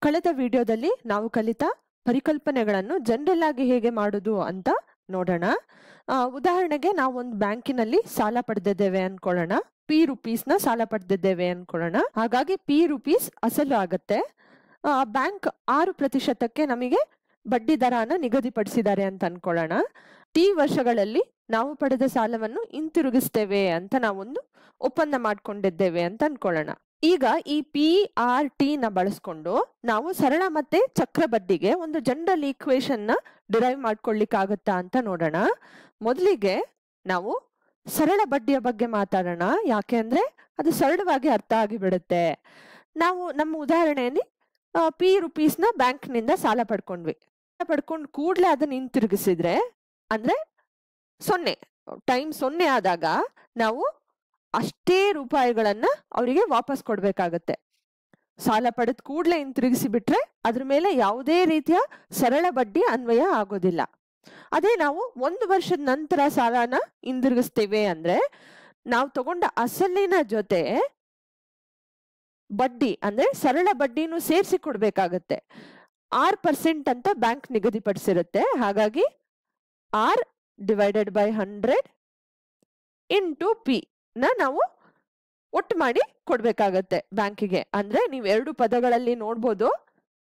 ಕಳೆದ ವಿಡಿಯೋದಲ್ಲಿ ನಾವು ಕಲಿತ ಪರಿಕಲ್ಪನೆಗಳನ್ನು ಜನರಲ್ ಆಗಿ ಹೇಗೆ ಮಾಡುವುದು ಅಂತ ನೋಡೋಣ. ಉದಾಹರಣೆಗೆ ನಾವು ಒಂದು ಬ್ಯಾಂಕಿನಲ್ಲಿ ಸಾಲ ಪಡೆದಿದ್ದೇವೆ ಅನ್ಕೊಳ್ಳೋಣ. P ನ ಸಾಲ ಪಡೆದಿದ್ದೇವೆ ಅನ್ಕೊಳ್ಳೋಣ. ಹಾಗಾಗಿ P ಅಸಲು ಆಗತ್ತೆ. ಬ್ಯಾಂಕ್ 6% ನಮಗೆ ಬಡ್ಡಿ ದರನ ನಿಗದಿಪಡಿಸಿದ್ದಾರೆ ಅಂತ ಅನ್ಕೊಳ್ಳೋಣ. T ವರ್ಷಗಳಲ್ಲಿ ನಾವು ಪಡೆದ ಸಾಲವನ್ನು ಹಿಂತಿರುಗಿಸ್ತೇವೆ ಅಂತ ನಾವೊಂದು ಒಪ್ಪಂದ ಮಾಡ್ಕೊಂಡಿದ್ದೇವೆ ಅಂತ ಅನ್ಕೊಳ್ಳೋಣ. ಈಗ ಈ PRT ನ ಬಳಸ್ಕೊಂಡು ನಾವು ಸರಳ ಮತ್ತೆ ಚಕ್ರ ಬಡ್ಡಿಗೆ ಒಂದು ಜನರಲ್ ಈಕ್ವೇಶನ್ ನ ಡಿರೈವ್ ಮಾಡ್ಕೊಳ್ಳಿಕ್ಕಾಗತ್ತಾ ಅಂತ ನೋಡೋಣ. ಮೊದಲಿಗೆ ನಾವು ಸರಳ ಬಡ್ಡಿಯ ಬಗ್ಗೆ ಮಾತಾಡೋಣ. ಯಾಕೆ ಅಂದ್ರೆ ಅದು ಸರಳವಾಗಿ ಅರ್ಥ ಆಗಿಬಿಡುತ್ತೆ. ನಾವು ನಮ್ಮ ಉದಾಹರಣೆಯಲ್ಲಿ P ನ ಬ್ಯಾಂಕ್ ನಿಂದ ಸಾಲ ಪಡ್ಕೊಂಡ್ವಿ. ಪಡ್ಕೊಂಡು ಕೂಡ್ಲೆ ಅದನ್ನ ಹಿಂತಿರುಗಿಸಿದ್ರೆ ಅಂದ್ರೆ 0 ಟೈಮ್ 0 ಆದಾಗ ನಾವು ಅಷ್ಟೇ ರೂಪಾಯಿಗಳನ್ನ ಅವರಿಗೆ ವಾಪಸ್ ಕೊಡ್ಬೇಕಾಗತ್ತೆ. ಸಾಲ ಪಡೆದ ಕೂಡ್ಲೆ ಹಿಂತಿರುಗಿಸಿ ಬಿಟ್ರೆ ಅದ್ರ ಮೇಲೆ ಯಾವುದೇ ರೀತಿಯ ಸರಳ ಬಡ್ಡಿ ಅನ್ವಯ ಆಗೋದಿಲ್ಲ. ಅದೇ ನಾವು 1 ವರ್ಷದ ನಂತರ ಸಾಲನ ಹಿಂದಿರುಗಿಸ್ತೇವೆ ಅಂದ್ರೆ ನಾವು ತಗೊಂಡ ಅಸಲಿನ ಜೊತೆ ಬಡ್ಡಿ ಅಂದ್ರೆ ಸರಳ ಬಡ್ಡಿನೂ ಸೇರಿಸಿ ಕೊಡ್ಬೇಕಾಗತ್ತೆ. 6% ಅಂತ ಬ್ಯಾಂಕ್ ನಿಗದಿಪಡಿಸಿರುತ್ತೆ. ಹಾಗಾಗಿ R/100 ಇಂಟು P ನ ನಾವು ಒಟ್ಟು ಮಾಡಿ ಕೊಡ್ಬೇಕಾಗತ್ತೆ ಬ್ಯಾಂಕಿಗೆ. ಅಂದ್ರೆ ನೀವು 2 ಪದಗಳಲ್ಲಿ ನೋಡ್ಬೋದು,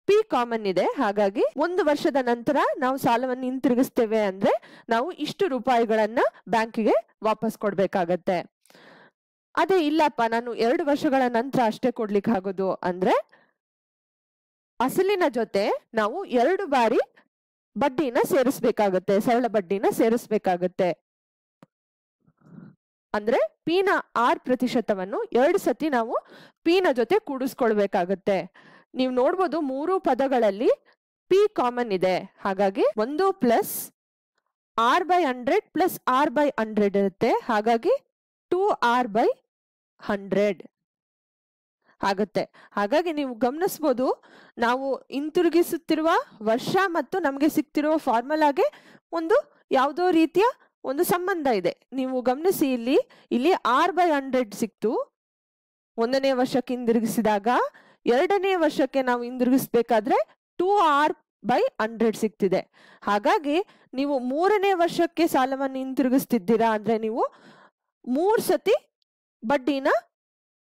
P ಕಾಮನ್ ಇದೆ. ಹಾಗಾಗಿ 1 ವರ್ಷದ ನಂತರ ನಾವು ಸಾಲವನ್ನು ಹಿಂತಿರುಗಿಸ್ತೇವೆ ಅಂದ್ರೆ ನಾವು ಇಷ್ಟು ರೂಪಾಯಿಗಳನ್ನ ಬ್ಯಾಂಕಿಗೆ ವಾಪಸ್ ಕೊಡ್ಬೇಕಾಗತ್ತೆ. ಅದೇ ಇಲ್ಲಪ್ಪ ನಾನು 2 ವರ್ಷಗಳ ನಂತರ ಅಷ್ಟೇ ಕೊಡ್ಲಿಕ್ಕೆ ಆಗೋದು ಅಂದ್ರೆ ಅಸಲಿನ ಜೊತೆ ನಾವು 2 ಬಾರಿ ಬಡ್ಡಿನ ಸೇರಿಸ್ಬೇಕಾಗತ್ತೆ, ಸರಳ ಬಡ್ಡಿನ ಸೇರಿಸ್ಬೇಕಾಗತ್ತೆ. ಅಂದ್ರೆ P ನ 6%ವನ್ನು 2 ಸತಿ ನಾವು P ನ ಜೊತೆ ಕೂಡಿಸ್ಕೊಳ್ಬೇಕಾಗತ್ತೆ. ನೀವು ನೋಡ್ಬೋದು 3 ಪದಗಳಲ್ಲಿ P ಕಾಮನ್ ಇದೆ. ಹಾಗಾಗಿ 1 ಪ್ಲಸ್ R/100 ಪ್ಲಸ್ R/100 ಇರುತ್ತೆ. ಹಾಗಾಗಿ 2R/100 ಆಗುತ್ತೆ. ಹಾಗಾಗಿ ನೀವು ಗಮನಿಸಬಹುದು, ನಾವು ಹಿಂತಿರುಗಿಸುತ್ತಿರುವ ವರ್ಷ ಮತ್ತು ನಮಗೆ ಸಿಗ್ತಿರುವ ಫಾರ್ಮುಲಾಗೆ ಒಂದು ಯಾವುದೋ ರೀತಿಯ ಒಂದು ಸಂಬಂಧ ಇದೆ. ನೀವು ಗಮನಿಸಿ, ಇಲ್ಲಿ R/100 ಸಿಕ್ತು 1ನೇ ವರ್ಷಕ್ಕೆ ಹಿಂದಿರುಗಿಸಿದಾಗ. 2ನೇ ವರ್ಷಕ್ಕೆ ನಾವು ಹಿಂದಿರುಗಿಸ್ಬೇಕಾದ್ರೆ 2R/100 ಸಿಗ್ತಿದೆ. ಹಾಗಾಗಿ ನೀವು 3ನೇ ವರ್ಷಕ್ಕೆ ಸಾಲವನ್ನು ಹಿಂತಿರುಗಿಸ್ತಿದ್ದೀರಾ ಅಂದ್ರೆ ನೀವು 3 ಸತಿ ಬಡ್ಡಿನ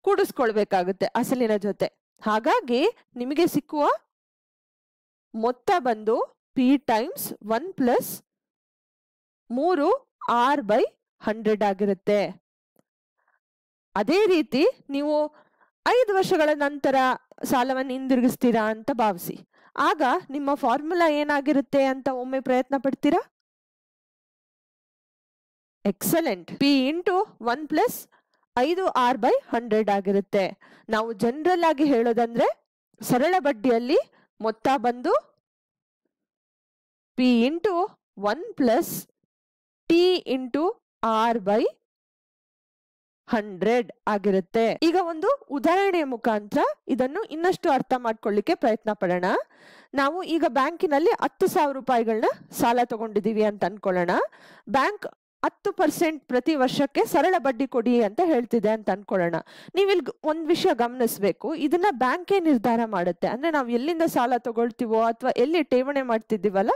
ಕೂಡಿಸ್ಕೊಳ್ಬೇಕಾಗುತ್ತೆ ಅಸಲಿನ ಜೊತೆ. ಹಾಗಾಗಿ ನಿಮಗೆ ಸಿಕ್ಕುವ ಮೊತ್ತ ಬಂದು P ಟೈಮ್ಸ್ 1 ಪ್ಲಸ್ 3 R/100 ಆಗಿರುತ್ತೆ. ಅದೇ ರೀತಿ ನೀವು 5 ವರ್ಷಗಳ ನಂತರ ಸಾಲವನ್ನು ಹಿಂದಿರುಗಿಸ್ತೀರಾ ಅಂತ ಭಾವಿಸಿ. ಆಗ ನಿಮ್ಮ ಫಾರ್ಮುಲಾ ಏನಾಗಿರುತ್ತೆ ಅಂತ ಒಮ್ಮೆ ಪ್ರಯತ್ನ ಪಡ್ತೀರಾ? Excellent. P into 1 plus 5R/100 ಆಗಿರುತ್ತೆ. ನಾವು ಜನರಲ್ ಆಗಿ ಹೇಳೋದಂದ್ರೆ ಸರಳ ಬಡ್ಡಿಯಲ್ಲಿ ಮೊತ್ತ ಬಂದು P into 1 plus T into R/100 ಆಗಿರುತ್ತೆ. ಈಗ ಒಂದು ಉದಾಹರಣೆಯ ಮುಖಾಂತರ ಇದನ್ನು ಇನ್ನಷ್ಟು ಅರ್ಥ ಮಾಡ್ಕೊಳ್ಳಿಕ್ಕೆ ಪ್ರಯತ್ನ ಪಡೋಣ. ನಾವು ಈಗ ಬ್ಯಾಂಕಿನಲ್ಲಿ 10,000 ರೂಪಾಯಿಗಳನ್ನ ಸಾಲ ತಗೊಂಡಿದೀವಿ ಅಂತ ಅನ್ಕೊಳ್ಳೋಣ. ಬ್ಯಾಂಕ್ 10% ಪ್ರತಿ ವರ್ಷಕ್ಕೆ ಸರಳ ಬಡ್ಡಿ ಕೊಡಿ ಅಂತ ಹೇಳ್ತಿದೆ ಅಂತ ಅನ್ಕೊಳ್ಳೋಣ. ನೀವಿಲ್ಲಿ ಒಂದ್ ವಿಷಯ ಗಮನಿಸ್ಬೇಕು, ಇದನ್ನ ಬ್ಯಾಂಕೇ ನಿರ್ಧಾರ ಮಾಡುತ್ತೆ. ಅಂದ್ರೆ ನಾವು ಎಲ್ಲಿಂದ ಸಾಲ ತಗೊಳ್ತೀವೋ ಅಥವಾ ಎಲ್ಲಿ ಠೇವಣಿ ಮಾಡ್ತಿದ್ದೀವಲ್ಲ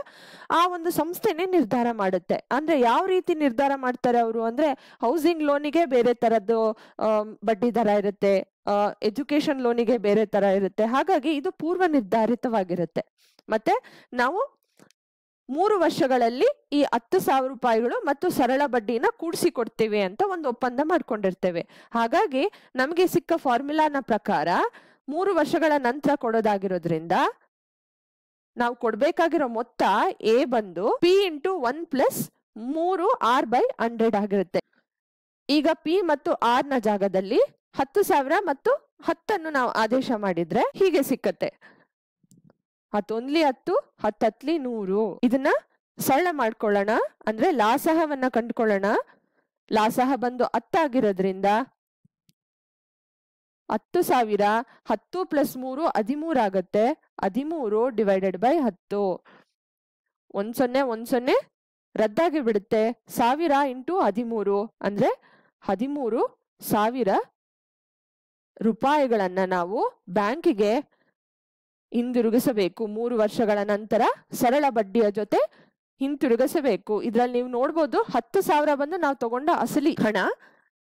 ಆ ಒಂದು ಸಂಸ್ಥೆನೇ ನಿರ್ಧಾರ ಮಾಡುತ್ತೆ. ಅಂದ್ರೆ ಯಾವ ರೀತಿ ನಿರ್ಧಾರ ಮಾಡ್ತಾರೆ ಅವರು ಅಂದ್ರೆ ಹೌಸಿಂಗ್ ಲೋನಿಗೆ ಬೇರೆ ತರದ್ದು ಬಡ್ಡಿ ದರ ಇರುತ್ತೆ, ಎಜುಕೇಶನ್ ಲೋನಿಗೆ ಬೇರೆ ತರ ಇರುತ್ತೆ. ಹಾಗಾಗಿ ಇದು ಪೂರ್ವ ನಿರ್ಧಾರಿತವಾಗಿರುತ್ತೆ. ಮತ್ತೆ ನಾವು 3 ವರ್ಷಗಳಲ್ಲಿ ಈ 10,000 ರೂಪಾಯಿಗಳು ಮತ್ತು ಸರಳ ಬಡ್ಡಿನ ಕೂಡಿಸಿ ಕೊಡ್ತೇವೆ ಅಂತ ಒಂದು ಒಪ್ಪಂದ ಮಾಡ್ಕೊಂಡಿರ್ತೇವೆ. ಹಾಗಾಗಿ ನಮಗೆ ಸಿಕ್ಕ ಫಾರ್ಮುಲಾನ ಪ್ರಕಾರ 3 ವರ್ಷಗಳ ನಂತರ ಕೊಡೋದಾಗಿರೋದ್ರಿಂದ ನಾವು ಕೊಡ್ಬೇಕಾಗಿರೋ ಮೊತ್ತ A ಬಂದು P ಇಂಟು 1 ಪ್ಲಸ್ 3 R/100 ಆಗಿರುತ್ತೆ. ಈಗ P ಮತ್ತು R ನ ಜಾಗದಲ್ಲಿ 10,000 ಮತ್ತು 10 ನಾವು ಆದೇಶ ಮಾಡಿದ್ರೆ ಹೀಗೆ ಸಿಕ್ಕತ್ತೆ. 10 ಒಂದ್ಲಿ 10, 10 ಹತ್ಲಿ 100. ಇದನ್ನ ಸರಳ ಮಾಡ್ಕೊಳ್ಳೋಣ. ಅಂದ್ರೆ ಲಾಸಹವನ್ನ ಕಂಡುಕೊಳ್ಳೋಣ. ಲಾಸಹ ಬಂದು 10 ಆಗಿರೋದ್ರಿಂದ 10,000 10 ಪ್ಲಸ್ 3 13 ಆಗತ್ತೆ. 13 ಡಿವೈಡೆಡ್ ಬೈ 10. 10 ರದ್ದಾಗಿ ಬಿಡುತ್ತೆ. 1000 ಇಂಟು 13 ಅಂದ್ರೆ 13,000 ರೂಪಾಯಿಗಳನ್ನ ನಾವು ಬ್ಯಾಂಕಿಗೆ ಹಿಂದಿರುಗಿಸಬೇಕು. 3 ವರ್ಷಗಳ ನಂತರ ಸರಳ ಬಡ್ಡಿಯ ಜೊತೆ ಹಿಂತಿರುಗಿಸಬೇಕು. ಇದ್ರಲ್ಲಿ ನೀವು ನೋಡ್ಬೋದು 10,000 ಬಂದು ನಾವು ತಗೊಂಡ ಅಸಲಿ ಹಣ,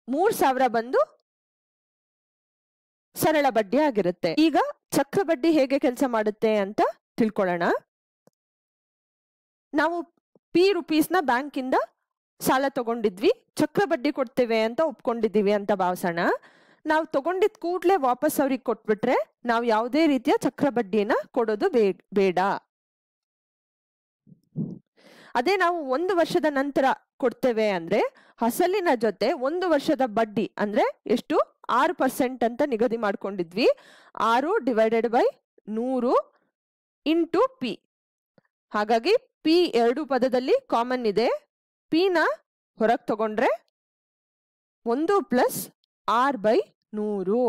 3,000 ಬಂದು ಸರಳ ಬಡ್ಡಿ ಆಗಿರುತ್ತೆ. ಈಗ ಚಕ್ರ ಬಡ್ಡಿ ಹೇಗೆ ಕೆಲಸ ಮಾಡುತ್ತೆ ಅಂತ ತಿಳ್ಕೊಳ್ಳೋಣ. ನಾವು ₹P ಬ್ಯಾಂಕಿಂದ ಸಾಲ ತಗೊಂಡಿದ್ವಿ, ಚಕ್ರ ಬಡ್ಡಿ ಕೊಡ್ತೇವೆ ಅಂತ ಒಪ್ಕೊಂಡಿದ್ದೀವಿ ಅಂತ ಭಾವಿಸೋಣ. ನಾವು ತಗೊಂಡಿದ್ ಕೂಡ್ಲೆ ವಾಪಸ್ ಅವ್ರಿಗೆ ಕೊಟ್ಬಿಟ್ರೆ ನಾವು ಯಾವುದೇ ರೀತಿಯ ಚಕ್ರ ಬಡ್ಡಿನ ಕೊಡೋದು ಬೇಡ. ಅದೇ ನಾವು 1 ವರ್ಷದ ನಂತರ ಕೊಡ್ತೇವೆ ಅಂದ್ರೆ ಅಸಲಿನ ಜೊತೆ 1 ವರ್ಷದ ಬಡ್ಡಿ ಅಂದ್ರೆ ಎಷ್ಟು, 6% ಅಂತ ನಿಗದಿ ಮಾಡ್ಕೊಂಡಿದ್ವಿ. 6/100 ಇಂಟು P. ಹಾಗಾಗಿ P 2 ಪದದಲ್ಲಿ ಕಾಮನ್ ಇದೆ. P ನ ಹೊರಗೆ ತಗೊಂಡ್ರೆ 1 + R/100.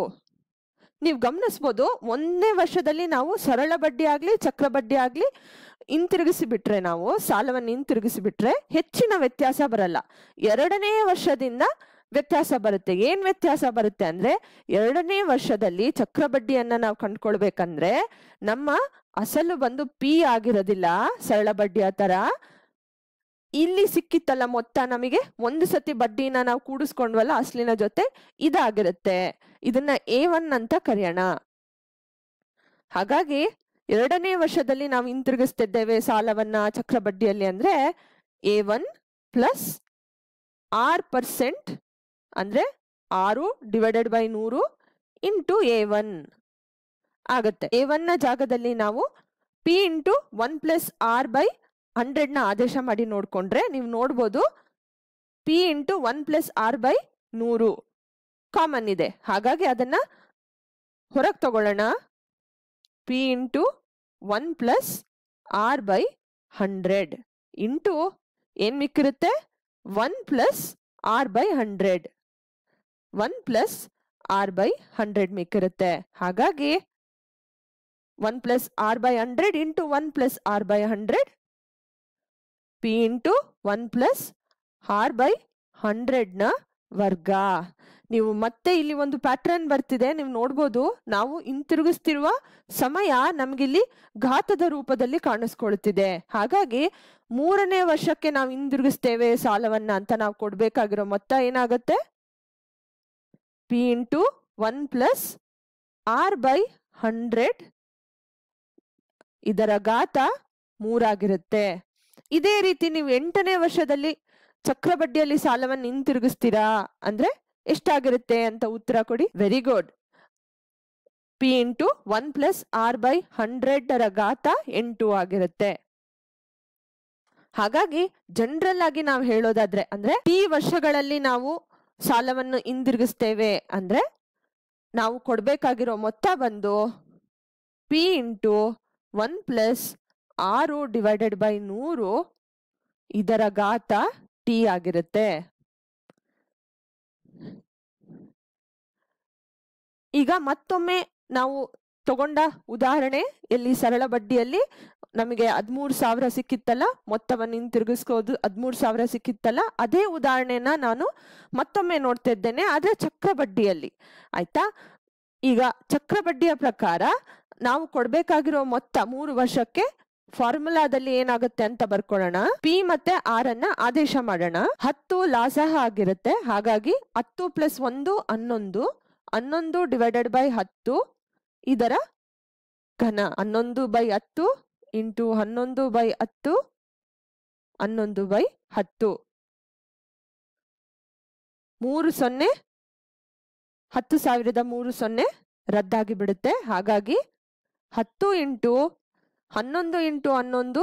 ನೀವು ಗಮನಿಸ್ಬೋದು, 1ನೇ ವರ್ಷದಲ್ಲಿ ನಾವು ಸರಳ ಬಡ್ಡಿ ಆಗ್ಲಿ ಚಕ್ರ ಬಡ್ಡಿ ಆಗ್ಲಿ ಹಿಂತಿರುಗಿಸಿ ಬಿಟ್ರೆ, ನಾವು ಸಾಲವನ್ನು ಹಿಂತಿರುಗಿಸಿ ಬಿಟ್ರೆ ಹೆಚ್ಚಿನ ವ್ಯತ್ಯಾಸ ಬರಲ್ಲ. 2ನೇ ವರ್ಷದಿಂದ ವ್ಯತ್ಯಾಸ ಬರುತ್ತೆ. ಏನ್ ವ್ಯತ್ಯಾಸ ಬರುತ್ತೆ ಅಂದ್ರೆ, 2ನೇ ವರ್ಷದಲ್ಲಿ ಚಕ್ರ ಬಡ್ಡಿಯನ್ನ ನಾವು ಕಂಡ್ಕೊಳ್ಬೇಕಂದ್ರೆ ನಮ್ಮ ಅಸಲು ಬಂದು P ಆಗಿರೋದಿಲ್ಲ ಸರಳ ಬಡ್ಡಿಯ ತರ. ಇಲ್ಲಿ ಸಿಕ್ಕಿತ್ತಲ್ಲ ಮೊತ್ತ, ನಮಗೆ ಒಂದು ಸತಿ ಬಡ್ಡಿನ ನಾವು ಕೂಡಿಸ್ಕೊಂಡ್ವಲ್ಲ ಅಸಲಿನ ಜೊತೆ, ಇದಾಗಿರುತ್ತೆ. ಇದನ್ನ A1 ಅಂತ ಕರೆಯೋಣ. ಹಾಗಾಗಿ 2ನೇ ವರ್ಷದಲ್ಲಿ ನಾವು ಹಿಂತಿರುಗಿಸ್ತಿದ್ದೇವೆ ಸಾಲವನ್ನ ಚಕ್ರ ಬಡ್ಡಿಯಲ್ಲಿ ಅಂದ್ರೆ A1 + R% ಅಂದ್ರೆ 6/100 ಇಂಟು A1 ಆಗುತ್ತೆ. A1 ನ ಜಾಗದಲ್ಲಿ ನಾವು P × 1 + R/100 ನ ಆದೇಶ ಮಾಡಿ ನೋಡ್ಕೊಂಡ್ರೆ ನೀವು ನೋಡ್ಬೋದು P × 1 + R/100 ಕಾಮನ್ ಇದೆ. ಹಾಗಾಗಿ ಅದನ್ನ ಹೊರಗೆ ತಗೊಳ್ಳೋಣ. P × 1 + R/100 ಇಂಟು ಏನ್ ಮಿಕ್ಕಿರುತ್ತೆ, 1 + R/100. 1 + R/100 ಮಿಕ್ಕಿರುತ್ತೆ. ಹಾಗಾಗಿ 1 + R/100 into 1 + R/100 P × 1 + R/100 ನ ವರ್ಗ. ನೀವು ಮತ್ತೆ ಇಲ್ಲಿ ಒಂದು ಪ್ಯಾಟ್ರನ್ ಬರ್ತಿದೆ, ನೀವು ನೋಡ್ಬೋದು. ನಾವು ಹಿಂತಿರುಗಿಸ್ತಿರುವ ಸಮಯ ನಮ್ಗಿಲ್ಲಿ ಘಾತದ ರೂಪದಲ್ಲಿ ಕಾಣಿಸ್ಕೊಳ್ತಿದೆ. ಹಾಗಾಗಿ 3ನೇ ವರ್ಷಕ್ಕೆ ನಾವು ಹಿಂದಿರುಗಿಸ್ತೇವೆ ಸಾಲವನ್ನ ಅಂತ ನಾವು ಕೊಡ್ಬೇಕಾಗಿರೋ ಮೊತ್ತ ಏನಾಗುತ್ತೆ, P × 1 + R/100 ಇದರ ಘಾತ 3 ಆಗಿರುತ್ತೆ. ಇದೇ ರೀತಿ ನೀವು 8ನೇ ವರ್ಷದಲ್ಲಿ ಚಕ್ರ ಬಡ್ಡಿಯಲ್ಲಿ ಸಾಲವನ್ನು ಹಿಂತಿರುಗಿಸ್ತೀರಾ ಅಂದ್ರೆ ಎಷ್ಟಾಗಿರುತ್ತೆ ಅಂತ ಉತ್ತರ ಕೊಡಿ. Very good. P × 1 + R/100 ರ ಘಾತ 8 ಆಗಿರುತ್ತೆ. ಹಾಗಾಗಿ ಜನರಲ್ ಆಗಿ ನಾವು ಹೇಳೋದಾದ್ರೆ ಅಂದ್ರೆ ಈ ವರ್ಷಗಳಲ್ಲಿ ನಾವು ಸಾಲವನ್ನು ಹಿಂದಿರುಗಿಸ್ತೇವೆ ಅಂದ್ರೆ ನಾವು ಕೊಡ್ಬೇಕಾಗಿರೋ ಮೊತ್ತ ಬಂದು P × 1 + R/100 ಇದರ ಘಾತ T ಆಗಿರುತ್ತೆ. ಈಗ ಮತ್ತೊಮ್ಮೆ ನಾವು ತಗೊಂಡ ಉದಾಹರಣೆ, ಎಲ್ಲಿ ಸರಳ ಬಡ್ಡಿಯಲ್ಲಿ ನಮಗೆ 13,000 ಸಿಕ್ಕಿತ್ತಲ್ಲ, ಮೊತ್ತವನ್ನು ಹಿಂತಿರುಗಿಸ್ಕೋದು 13,000 ಸಿಕ್ಕಿತ್ತಲ್ಲ, ಅದೇ ಉದಾಹರಣೆನ ನಾನು ಮತ್ತೊಮ್ಮೆ ನೋಡ್ತಾ ಇದ್ದೇನೆ, ಆದ್ರೆ ಚಕ್ರ ಬಡ್ಡಿಯಲ್ಲಿ. ಆಯ್ತಾ? ಈಗ ಚಕ್ರ ಬಡ್ಡಿಯ ಪ್ರಕಾರ ನಾವು ಕೊಡ್ಬೇಕಾಗಿರೋ ಮೊತ್ತ 3 ವರ್ಷಕ್ಕೆ ಫಾರ್ಮುಲಾದಲ್ಲಿ ಏನಾಗುತ್ತೆ ಅಂತ ಬರ್ಕೊಳ್ಳೋಣ. P ಮತ್ತೆ R ಅನ್ನ ಆದೇಶ ಮಾಡೋಣ. 10 ಲಾಸಹ ಆಗಿರುತ್ತೆ. ಹಾಗಾಗಿ 10 + 1 11, 11/10 ಇದರ ಘನ. 11/10 ಇಂಟು 11/10 11/10 3 0 10,000 3 0 ರದ್ದಾಗಿ ಬಿಡುತ್ತೆ. ಹಾಗಾಗಿ 10 × 11 × 11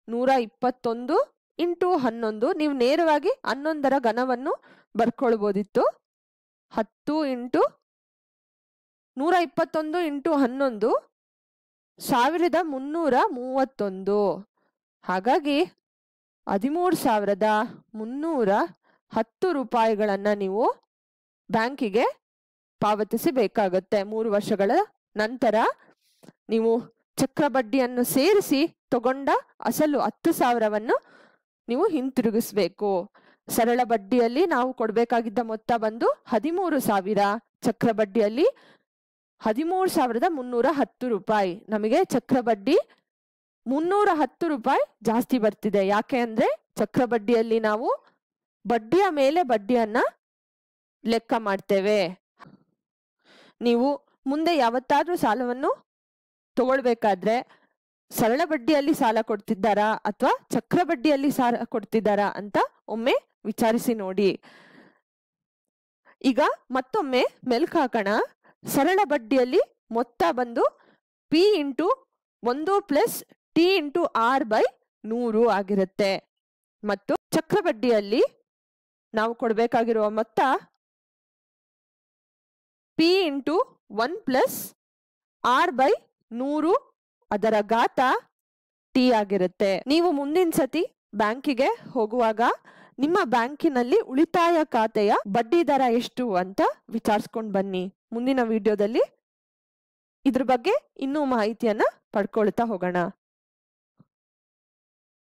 121 ಇಂಟು 11 ನೀವು ನೇರವಾಗಿ 11ರ ಘನವನ್ನು ಬರ್ಕೊಳ್ಬೋದಿತ್ತು. 10 × 121 ಇಂಟು 11 1331. ಹಾಗಾಗಿ 13,310 ರೂಪಾಯಿಗಳನ್ನ ನೀವು ಬ್ಯಾಂಕಿಗೆ ಪಾವತಿಸಬೇಕಾಗತ್ತೆ. 3 ವರ್ಷಗಳ ನಂತರ ನೀವು ಚಕ್ರ ಬಡ್ಡಿಯನ್ನು ಸೇರಿಸಿ ತಗೊಂಡ ಅಸಲು 10,000ವನ್ನು ನೀವು ಹಿಂತಿರುಗಿಸ್ಬೇಕು. ಸರಳ ಬಡ್ಡಿಯಲ್ಲಿ ನಾವು ಕೊಡ್ಬೇಕಾಗಿದ್ದ ಮೊತ್ತ ಬಂದು 13,000, ಚಕ್ರ ಬಡ್ಡಿಯಲ್ಲಿ 13,310 ರೂಪಾಯಿ. ನಮಗೆ ಚಕ್ರ ಬಡ್ಡಿ 310 ರೂಪಾಯಿ ಜಾಸ್ತಿ ಬರ್ತಿದೆ. ಯಾಕೆ ಅಂದ್ರೆ ಚಕ್ರ ಬಡ್ಡಿಯಲ್ಲಿ ನಾವು ಬಡ್ಡಿಯ ಮೇಲೆ ಬಡ್ಡಿಯನ್ನ ಲೆಕ್ಕ ಮಾಡ್ತೇವೆ. ನೀವು ಮುಂದೆ ಯಾವತ್ತಾದ್ರೂ ಸಾಲವನ್ನು ತಗೊಳ್ಬೇಕಾದ್ರೆ ಸರಳ ಬಡ್ಡಿಯಲ್ಲಿ ಸಾಲ ಕೊಡ್ತಿದ್ದಾರಾ ಅಥವಾ ಚಕ್ರ ಬಡ್ಡಿಯಲ್ಲಿ ಸಾಲ ಕೊಡ್ತಿದ್ದಾರಾ ಅಂತ ಒಮ್ಮೆ ವಿಚಾರಿಸಿ ನೋಡಿ. ಈಗ ಮತ್ತೊಮ್ಮೆ ಮೆಲ್ಕು ಹಾಕೋಣ. ಸರಳ ಬಡ್ಡಿಯಲ್ಲಿ ಮೊತ್ತ ಬಂದು P into 1 plus T into R/100 ಆಗಿರುತ್ತೆ. ಮತ್ತು ಚಕ್ರ ಬಡ್ಡಿಯಲ್ಲಿ ನಾವು ಕೊಡಬೇಕಾಗಿರುವ ಮೊತ್ತ P ಇಂಟು 1 ಪ್ಲಸ್ R/100 ಅದರ ಘಾತ T ಆಗಿರುತ್ತೆ. ನೀವು ಮುಂದಿನ ಸತಿ ಬ್ಯಾಂಕಿಗೆ ಹೋಗುವಾಗ ನಿಮ್ಮ ಬ್ಯಾಂಕಿನಲ್ಲಿ ಉಳಿತಾಯ ಖಾತೆಯ ಬಡ್ಡಿ ದರ ಎಷ್ಟು ಅಂತ ವಿಚಾರಿಸ್ಕೊಂಡು ಬನ್ನಿ. ಮುಂದಿನ ವಿಡಿಯೋದಲ್ಲಿ ಇದ್ರ ಬಗ್ಗೆ ಇನ್ನೂ ಮಾಹಿತಿಯನ್ನ ಪಡ್ಕೊಳ್ತಾ ಹೋಗೋಣ.